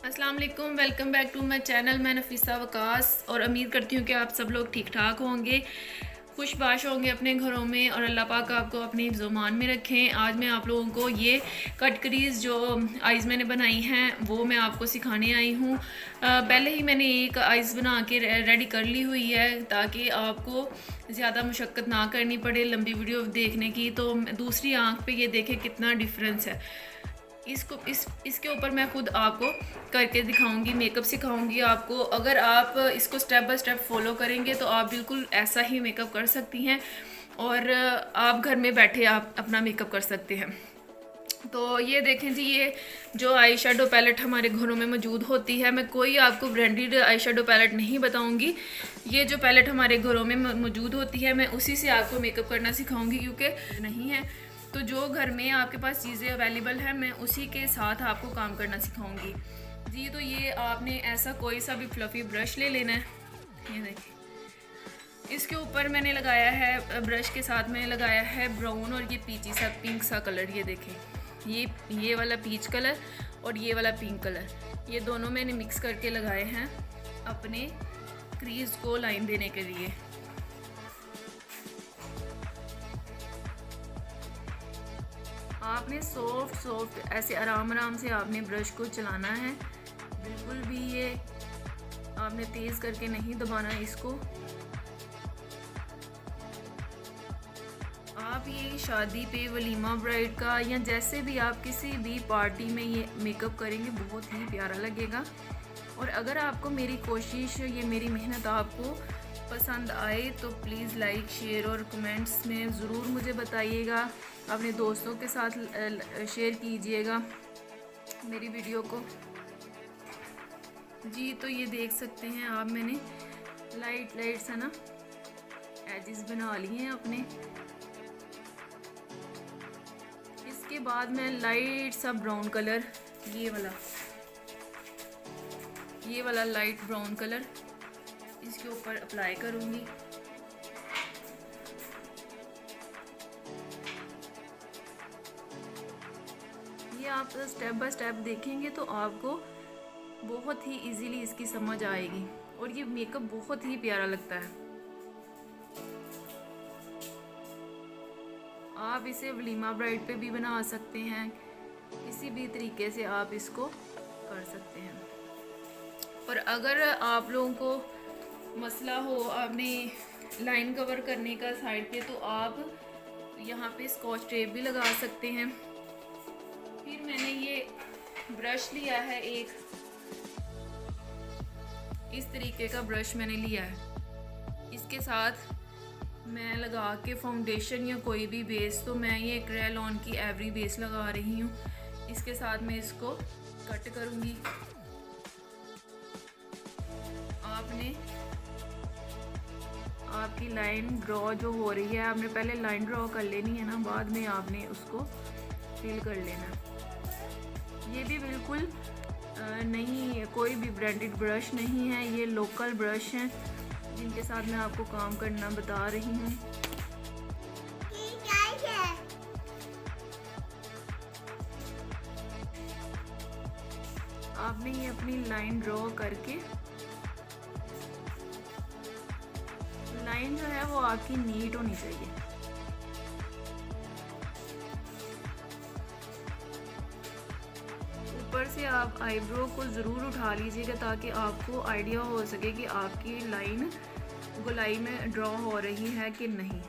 अस्सलाम वालेकुम, welcome back to my channel. मैं नफीसा वकास और उम्मीद करती हूँ कि आप सब लोग ठीक ठाक होंगे, खुशबाश होंगे अपने घरों में और अल्लाह पाक आपको अपने हिफ्ज़-ओ-मान में रखें। आज मैं आप लोगों को ये कटकरीज़ जो आइज़ मैंने बनाई हैं वो मैं आपको सिखाने आई हूँ। पहले ही मैंने एक आइज़ बना के रेडी कर ली हुई है ताकि आपको ज़्यादा मुशक्क़त ना करनी पड़े लंबी वीडियो देखने की। तो दूसरी आँख पे ये देखें कितना डिफरेंस है। इसके ऊपर मैं खुद आपको करके दिखाऊंगी, मेकअप सिखाऊंगी आपको। अगर आप इसको स्टेप बाय स्टेप फॉलो करेंगे तो आप बिल्कुल ऐसा ही मेकअप कर सकती हैं और आप घर में बैठे आप अपना मेकअप कर सकते हैं। तो ये देखें जी, ये जो आई शेडो पैलेट हमारे घरों में मौजूद होती है, मैं कोई आपको ब्रांडेड आई शेडो पैलेट नहीं बताऊंगी। ये जो पैलेट हमारे घरों में मौजूद होती है मैं उसी से आपको मेकअप करना सिखाऊंगी, क्योंकि नहीं है तो जो घर में आपके पास चीज़ें अवेलेबल है मैं उसी के साथ आपको काम करना सिखाऊंगी जी। तो ये आपने ऐसा कोई सा भी फ्लफ़ी ब्रश ले लेना है। ये देखिए, इसके ऊपर मैंने लगाया है, ब्रश के साथ मैंने लगाया है ब्राउन और ये पीची सा पिंक सा कलर। ये देखें, ये वाला पीच कलर और ये वाला पिंक कलर, ये दोनों मैंने मिक्स करके लगाए हैं अपने क्रीज को लाइन देने के लिए। आपने सॉफ्ट ऐसे आराम से आपने ब्रश को चलाना है, बिल्कुल भी ये आपने तेज़ करके नहीं दबाना इसको। आप ये शादी पे, वलीमा ब्राइड का या जैसे भी आप किसी भी पार्टी में ये मेकअप करेंगे बहुत ही प्यारा लगेगा। और अगर आपको मेरी कोशिश, ये मेरी मेहनत आपको पसंद आए तो प्लीज़ लाइक, शेयर और कमेंट्स में ज़रूर मुझे बताइएगा। अपने दोस्तों के साथ शेयर कीजिएगा मेरी वीडियो को जी। तो ये देख सकते हैं आप, मैंने लाइट सा ना एजेस बना लिए हैं अपने। इसके बाद मैं लाइट सा ब्राउन कलर, ये वाला लाइट ब्राउन कलर इसके ऊपर अप्लाई करूँगी। ये आप स्टेप बाय स्टेप देखेंगे तो आपको बहुत ही इजीली इसकी समझ आएगी और ये मेकअप बहुत ही प्यारा लगता है। आप इसे वलीमा ब्राइड पे भी बना सकते हैं, किसी भी तरीके से आप इसको कर सकते हैं। और अगर आप लोगों को मसला हो आपने लाइन कवर करने का साइड पे, तो आप यहाँ पे स्कॉच टेप भी लगा सकते हैं। फिर मैंने ये ब्रश लिया है, एक इस तरीके का ब्रश मैंने लिया है। इसके साथ मैं लगा के फाउंडेशन या कोई भी बेस, तो मैं ये क्रेलॉन की एवरी बेस लगा रही हूँ। इसके साथ मैं इसको कट करूँगी। आपने आपकी लाइन ड्रॉ जो हो रही है, आपने पहले लाइन ड्रॉ कर लेनी है ना, बाद में आपने उसको फिल कर लेना। ये भी बिल्कुल नहीं, कोई भी ब्रांडेड ब्रश नहीं है, ये लोकल ब्रश हैं जिनके साथ मैं आपको काम करना बता रही हूँ। आपने ये अपनी लाइन ड्रॉ करके, लाइन जो है वो आपकी नीट होनी चाहिए। ऊपर से आप आईब्रो को ज़रूर उठा लीजिएगा ताकि आपको आइडिया हो सके कि आपकी लाइन गोलाई में ड्रॉ हो रही है कि नहीं।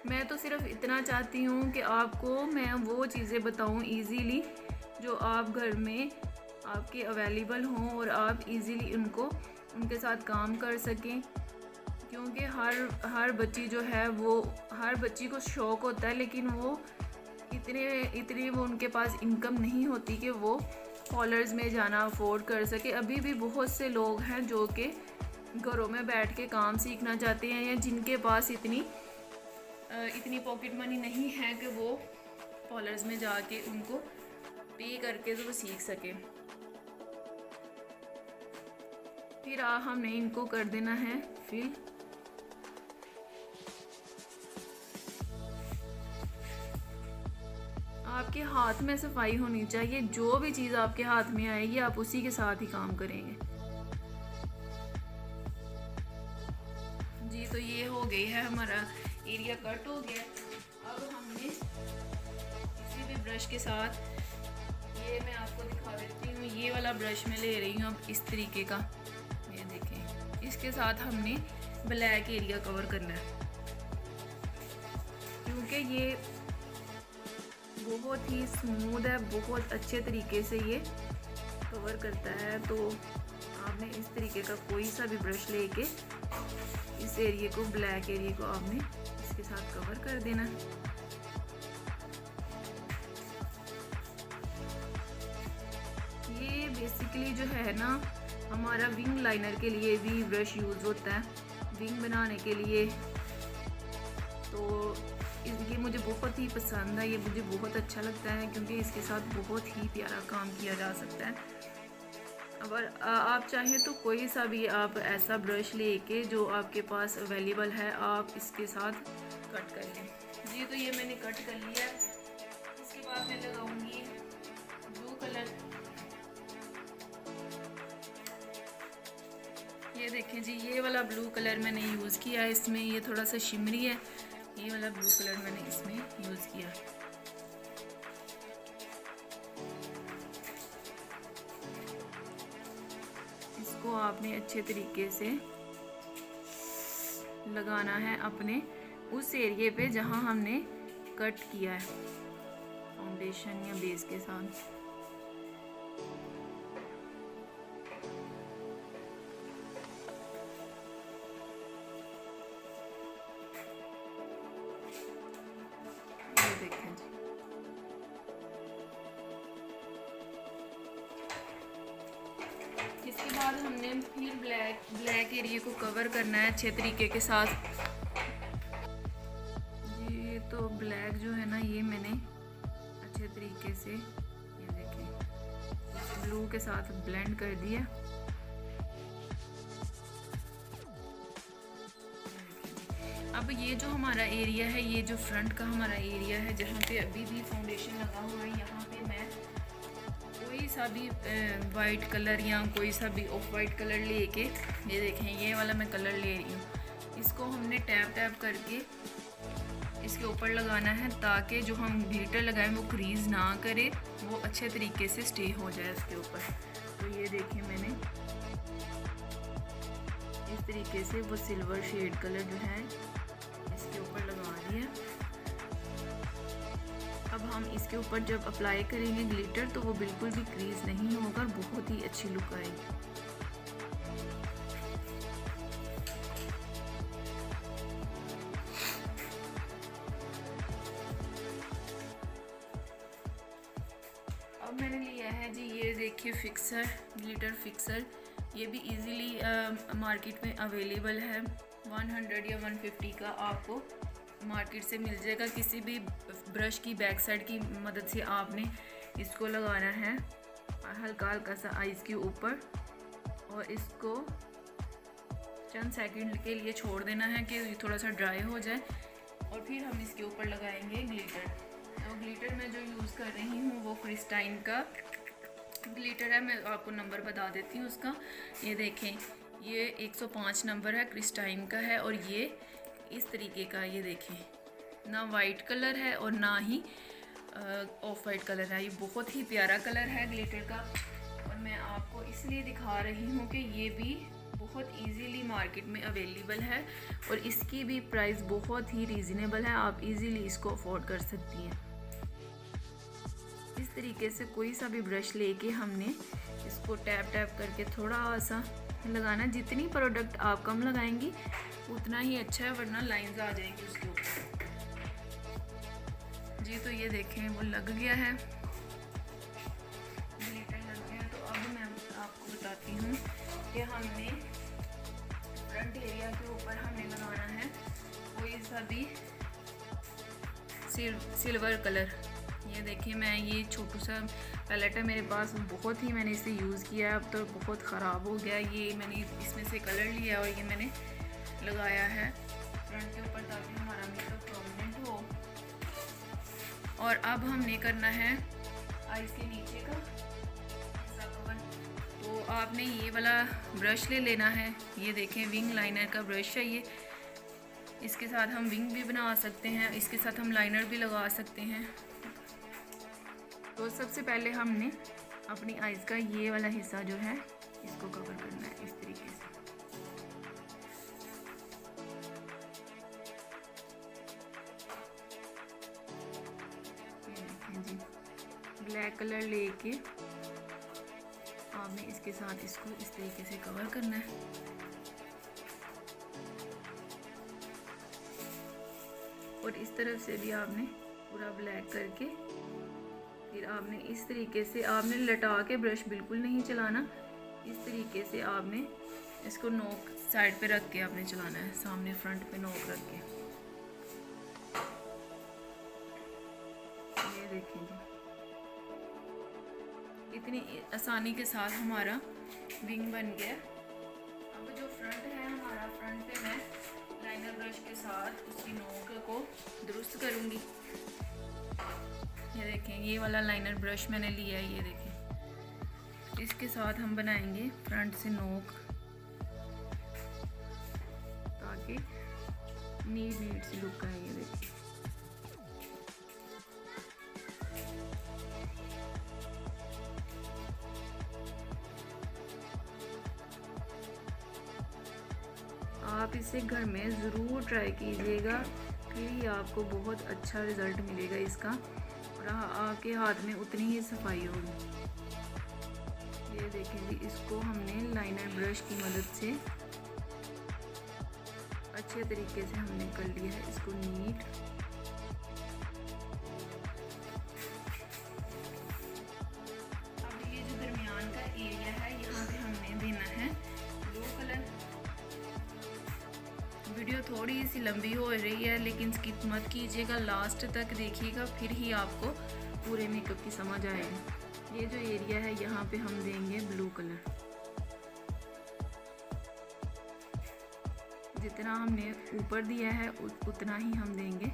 मैं तो सिर्फ इतना चाहती हूँ कि आपको मैं वो चीज़ें बताऊँ इजीली जो आप घर में आपके अवेलेबल हों और आप इजीली उनके साथ काम कर सकें। क्योंकि हर बच्ची जो है, वो हर बच्ची को शौक़ होता है, लेकिन वो इतनी वो उनके पास इनकम नहीं होती कि वो कॉलेज में जाना अफोर्ड कर सके। अभी भी बहुत से लोग हैं जो कि घरों में बैठ के काम सीखना चाहते हैं, या जिनके पास इतनी पॉकेट मनी नहीं है कि वो कॉलेज में जाके उनको पे करके तो वो सीख सके। फिर हमने इनको कर देना है फिल। आपके हाथ में सफाई होनी चाहिए। जो भी चीज़ आपके हाथ में आएगी आप उसी के साथ ही काम करेंगे। जी तो ये हो गई है, हमारा एरिया कट हो गया। अब हमने किसी भी ब्रश के साथ, ये मैं आपको दिखा देती हूँ, ये वाला ब्रश मैं ले रही हूँ अब इस तरीके का, ये देखें, इसके साथ हमने ब्लैक एरिया कवर करना है क्योंकि ये बहुत ही स्मूथ है, बहुत अच्छे तरीके से ये कवर करता है। तो आपने इस तरीके का कोई सा भी ब्रश लेके इस एरिया को, ब्लैक एरिया को आपने इसके साथ कवर कर देना। ये बेसिकली जो है ना, हमारा विंग लाइनर के लिए भी ब्रश यूज़ होता है, विंग बनाने के लिए। तो ये मुझे बहुत ही पसंद है, ये मुझे बहुत अच्छा लगता है क्योंकि इसके साथ बहुत ही प्यारा काम किया जा सकता है। अगर आप चाहें तो कोई सा भी आप ऐसा ब्रश लेके जो आपके पास अवेलेबल है, आप इसके साथ कट कर लें। जी तो ये मैंने कट कर लिया। इसके बाद मैं लगाऊंगी ब्लू कलर। ये देखें जी, ये वाला ब्लू कलर मैंने यूज़ किया है इसमें, ये थोड़ा सा शिमरी है, ये वाला ब्लू कलर मैंने इसमें यूज़ किया। इसको आपने अच्छे तरीके से लगाना है अपने उस एरिए पे जहां हमने कट किया है फाउंडेशन या बेस के साथ। इसके बाद हमने फिर ब्लैक एरिया को कवर करना है अच्छे तरीके के साथ। ये तो ब्लैक जो है ना, ये मैंने अच्छे तरीके से, ये देखें, ब्लू के साथ ब्लेंड कर दिया। अब ये जो हमारा एरिया है, ये जो फ्रंट का हमारा एरिया है जहाँ पे अभी भी फाउंडेशन लगा हुआ है, यहाँ पे मैं कोई सा भी वाइट कलर या कोई सा भी ऑफ वाइट कलर लेके, ये देखें ये वाला मैं कलर ले रही हूँ, इसको हमने टैप टैप करके इसके ऊपर लगाना है ताकि जो हम ग्लिटर लगाएं वो क्रीज ना करे, वो अच्छे तरीके से स्टे हो जाए इसके ऊपर। तो ये देखें मैंने इस तरीके से वो सिल्वर शेड कलर जो है इसके ऊपर लगा दिया। अब हम इसके ऊपर जब अप्लाई करेंगे ग्लिटर तो वो बिल्कुल भी क्रीज नहीं होगा और बहुत ही अच्छी लुक आएगी। अब मैंने लिया है जी, ये देखिए फिक्सर, ग्लिटर फिक्सर। ये भी इजीली मार्केट में अवेलेबल है। 100 या 150 का आपको मार्केट से मिल जाएगा। किसी भी ब्रश की बैक साइड की मदद से आपने इसको लगाना है हल्का हल्का सा आइस के ऊपर, और इसको चंद सेकंड के लिए छोड़ देना है कि थोड़ा सा ड्राई हो जाए, और फिर हम इसके ऊपर लगाएंगे ग्लिटर। तो ग्लिटर मैं जो यूज़ कर रही हूँ वो क्रिस्टाइन का ग्लिटर है। मैं आपको नंबर बता देती हूँ उसका। ये देखें, ये 105 नंबर है, क्रिस्टाइन का है, और ये इस तरीके का, ये देखें, ना वाइट कलर है और ना ही ऑफ वाइट कलर है। ये बहुत ही प्यारा कलर है ग्लिटर का, और मैं आपको इसलिए दिखा रही हूँ कि ये भी बहुत इजीली मार्केट में अवेलेबल है और इसकी भी प्राइस बहुत ही रीज़नेबल है। आप इजीली इसको अफोर्ड कर सकती हैं। इस तरीके से कोई सा भी ब्रश लेके हमने इसको टैप टैप करके थोड़ा सा लगाना। जितनी प्रोडक्ट आप कम लगाएंगी उतना ही अच्छा है, वरना लाइंस आ जाएंगी उसके ऊपर। जी तो ये देखें वो लग गया है, ग्लिटर लग गया। तो अब मैं आपको बताती हूँ कि हमने फ्रंट एरिया के ऊपर हमने लगाना है कोई सा भी सिल्वर कलर। ये देखिए, मैं ये छोटू सा पैलेट है मेरे पास, बहुत ही मैंने इसे यूज़ किया है, अब तो बहुत ख़राब हो गया। ये मैंने इसमें से कलर लिया और ये मैंने लगाया है फ्रंट के ऊपर ताकि हमारा मेकअप परमानेंट हो। और अब हमने करना है आईज के नीचे का हिस्सा कवर। तो आपने ये वाला ब्रश ले लेना है, ये देखें विंग लाइनर का ब्रश है ये। इसके साथ हम विंग भी बना सकते हैं, इसके साथ हम लाइनर भी लगा सकते हैं। तो सबसे पहले हमने अपनी आईज का ये वाला हिस्सा जो है इसको कवर करना है इस तरीके से। ये देखें जी, ब्लैक कलर लेके आपने इसके साथ इसको इस तरीके से कवर करना है। और इस तरफ से भी आपने पूरा ब्लैक करके फिर आपने इस तरीके से आपने लटा के ब्रश बिल्कुल नहीं चलाना, इस तरीके से आपने इसको नोक साइड पे रख के आपने चलाना है, सामने फ्रंट पे नोक रख के। ये देखें जी, इतनी आसानी के साथ हमारा विंग बन गया। अब जो फ्रंट है हमारा, फ्रंट पे मैं लाइनर ब्रश के साथ उसकी नोक को दुरुस्त करूँगी। ये देखें, ये वाला लाइनर ब्रश मैंने लिया है, ये देखें। इसके साथ हम बनाएंगे फ्रंट से नोक ताकि नीट सी लुक आए। ये देखें, आप इसे घर में ज़रूर ट्राई कीजिएगा, फिर ही आपको बहुत अच्छा रिज़ल्ट मिलेगा इसका और आपके हाथ में उतनी ही सफाई होगी। ये देखें जी, इसको हमने लाइनर ब्रश की मदद से अच्छे तरीके से हमने कर लिया है इसको नीट। अब ये जो दरमियान का एरिया है यहाँ पे हमने देना है ब्लू कलर। वीडियो थोड़ी सी लंबी हो रही है लेकिन स्किप मत कीजिएगा, लास्ट तक देखिएगा, फिर ही आपको पूरे मेकअप की समझ आएगी। ये जो एरिया है यहाँ पे हम देंगे ब्लू कलर। जितना हमने ऊपर दिया है उतना ही हम देंगे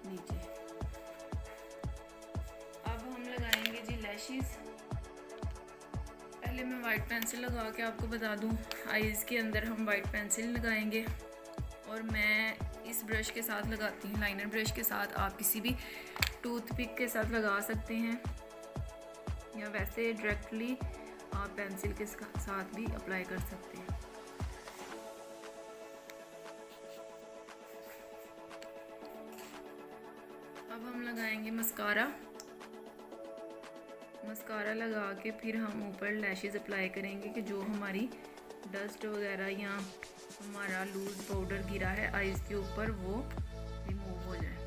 नीचे। अब हम लगाएंगे जी लैशेस। पहले मैं वाइट पेंसिल लगा के आपको बता दूं, आईज़ के अंदर हम वाइट पेंसिल लगाएंगे और मैं इस ब्रश के साथ लगाती हूँ, लाइनर ब्रश के साथ। आप किसी भी टूथपिक के साथ लगा सकते हैं या वैसे डायरेक्टली आप पेंसिल के साथ भी अप्लाई कर सकते हैं। अब हम लगाएंगे मस्कारा। मस्कारा लगा के फिर हम ऊपर लैशेस अप्लाई करेंगे कि जो हमारी डस्ट वगैरह या हमारा लूज पाउडर गिरा है आईज के ऊपर वो रिमूव हो जाए।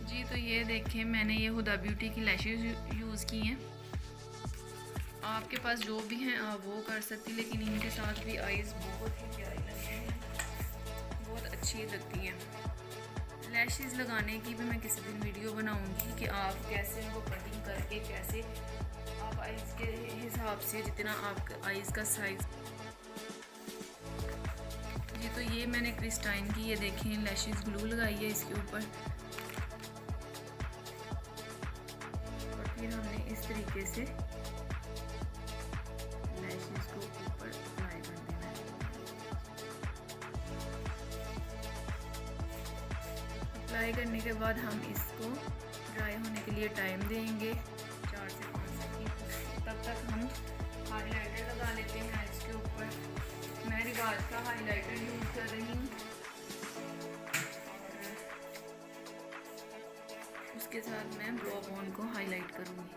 जी तो ये देखें, मैंने ये हुदा ब्यूटी की लैशेस यूज़ की हैं। आपके पास जो भी हैं आप वो कर सकती, लेकिन इनके साथ भी आईज बहुत ही प्यारी लगती हैं, बहुत अच्छी लगती हैं। लैशेस लगाने की भी मैं किसी दिन वीडियो बनाऊंगी कि आप कैसे उनको कटिंग करके कैसे आप आईज के हिसाब से जितना आपका आईज का साइज। जी तो ये मैंने क्रिस्टाइन की ये देखें लैशेस ग्लू लगाई है इसके ऊपर और फिर हमने इस तरीके से लैशेस को ऊपर अप्लाई कर देना है। अप्लाई करने के बाद हम इसको ड्राई होने के लिए टाइम देंगे 4 से 5 सेकंड। तब तक हम हाइलाइटर लगा लेते हैं इसके ऊपर। मैं रिवाज का हाइलाइटर यूज़ कर रही हूँ, उसके साथ मैं ब्रो बोन को हाईलाइट करूँगी।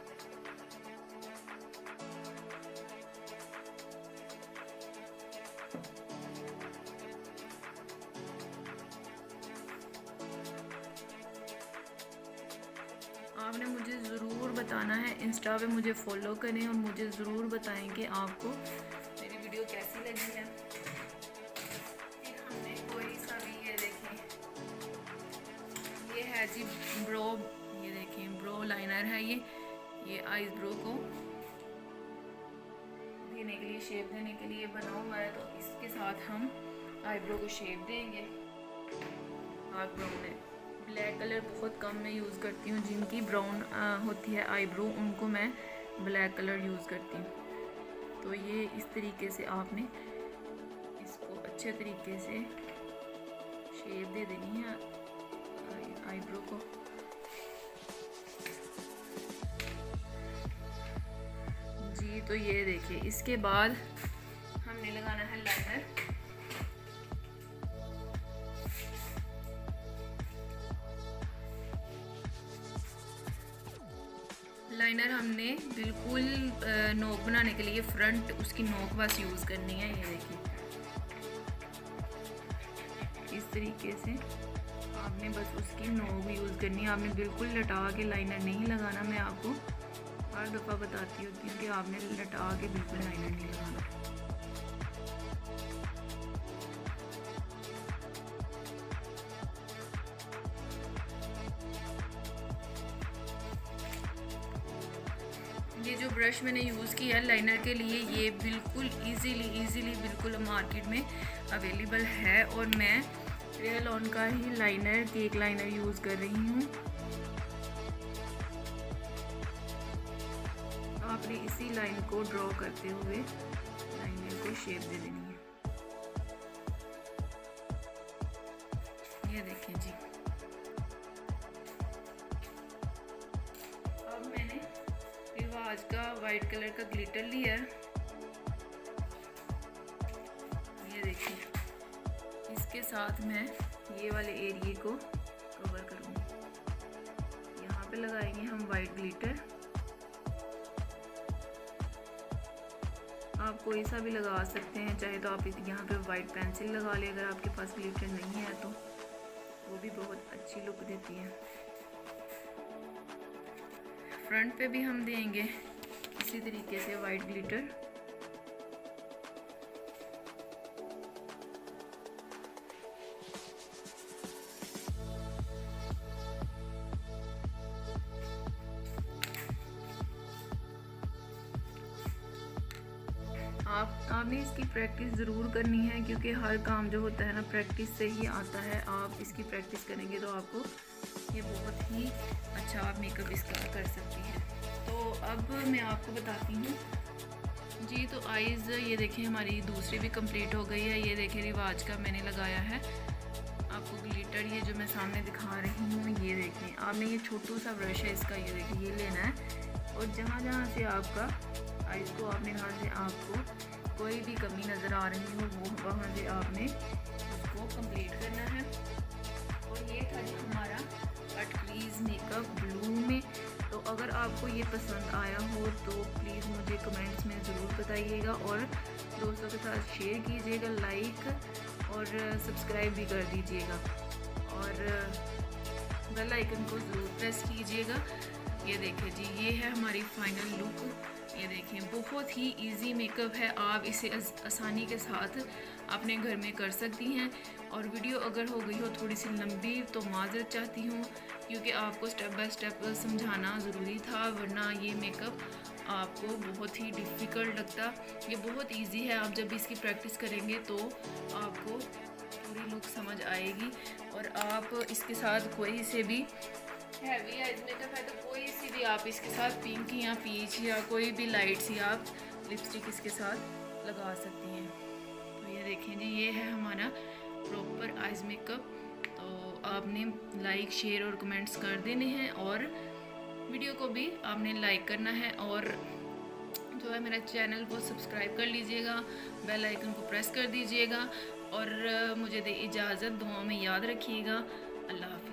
आपने मुझे ज़रूर बताना है, इंस्टा पे मुझे फॉलो करें और मुझे ज़रूर बताएं कि आपको मेरी वीडियो कैसी लगी है। फिर हमने कोई सा भी ये देखें, ये है जी ब्रो, ये देखें ब्रो लाइनर है ये आईज ब्रो को देने के लिए, शेप देने के लिए बना हुआ है। तो इसके साथ हम आईब्रो को शेप देंगे। डार्क ब्राउन है। ब्लैक कलर बहुत कम मैं यूज़ करती हूँ, जिनकी ब्राउन होती है आईब्रो उनको मैं ब्लैक कलर यूज़ करती हूँ। तो ये इस तरीके से आपने इसको अच्छे तरीके से शेप दे देनी है आईब्रो को। जी तो ये देखिए, इसके बाद हमने लगाना है लाइनर। लाइनर हमने बिल्कुल नोक बनाने के लिए फ्रंट उसकी नोक बस यूज़ करनी है। ये देखिए इस तरीके से आपने बस उसकी नोक यूज़ करनी है। आपने बिल्कुल लटा के लाइनर नहीं लगाना। मैं आपको हर दफ़ा बताती होती हूँ कि आपने लटा के बिल्कुल लाइनर नहीं लगाना। ये जो ब्रश मैंने यूज़ किया है लाइनर के लिए, ये बिल्कुल इजीली बिल्कुल मार्केट में अवेलेबल है और मैं रेलॉन का ही लाइनर, केक लाइनर यूज़ कर रही हूँ। आपने इसी लाइन को ड्रॉ करते हुए लाइनर को शेप दे देनी है। ये देखें जी, अब मैंने रिवाज का वाइट कलर का ग्लिटर लिया है। ये देखिए, इसके साथ मैं ये वाले एरिया को कवर करूँगी। यहाँ पे लगाएंगे हम वाइट ग्लिटर। आप कोई सा भी लगा सकते हैं, चाहे तो आप यहाँ पे वाइट पेंसिल लगा लें अगर आपके पास ग्लिटर नहीं है तो, वो भी बहुत अच्छी लुक देती है। फ्रंट पे भी हम देंगे इसी तरीके से वाइट ग्लिटर। आपने इसकी प्रैक्टिस ज़रूर करनी है, क्योंकि हर काम जो होता है ना प्रैक्टिस से ही आता है। आप इसकी प्रैक्टिस करेंगे तो आपको ये बहुत ही अच्छा आप मेकअप इसका कर सकती हैं। तो अब मैं आपको बताती हूँ जी। तो आईज़ ये देखें हमारी दूसरी भी कंप्लीट हो गई है। ये देखें रिवाज का मैंने लगाया है। आपको ग्लिटर ये जो मैं सामने दिखा रही हूँ, ये देखें आपने ये छोटू सा ब्रश है इसका, ये देखिए ये लेना है और जहाँ से आपका आईज़ को आपने वहाँ से आपको कोई भी कमी नज़र आ रही हो वो वहाँ से आपने उसको कंप्लीट करना है। और ये था जी हमारा कट क्रीज मेकअप ब्लू में। तो अगर आपको ये पसंद आया हो तो प्लीज़ मुझे कमेंट्स में ज़रूर बताइएगा और दोस्तों के साथ शेयर कीजिएगा, लाइक और सब्सक्राइब भी कर दीजिएगा और बेल आइकन को ज़रूर प्रेस कीजिएगा। ये देखिए जी, ये है हमारी फाइनल लुक। ये देखें बहुत ही इजी मेकअप है, आप इसे आसानी के साथ अपने घर में कर सकती हैं। और वीडियो अगर हो गई हो थोड़ी सी लंबी तो माज़रत चाहती हूँ, क्योंकि आपको स्टेप बाय स्टेप समझाना ज़रूरी था, वरना ये मेकअप आपको बहुत ही डिफ़िकल्ट लगता। ये बहुत इजी है, आप जब इसकी प्रैक्टिस करेंगे तो आपको पूरी लुक समझ आएगी। और आप इसके साथ कोई से भी हैवी आइज मेकअप है तो कोई सी भी आप इसके साथ पिंक या पीच या कोई भी लाइट सी आप लिपस्टिक इसके साथ लगा सकती हैं। तो ये देखें जी, ये है हमारा प्रॉपर आइज मेकअप। तो आपने लाइक शेयर और कमेंट्स कर देने हैं और वीडियो को भी आपने लाइक करना है और जो है मेरा चैनल को सब्सक्राइब कर लीजिएगा, बेल आइकन को प्रेस कर दीजिएगा और मुझे दे इजाज़त, दुआ में याद रखिएगा। अल्लाह हाफ़िज़।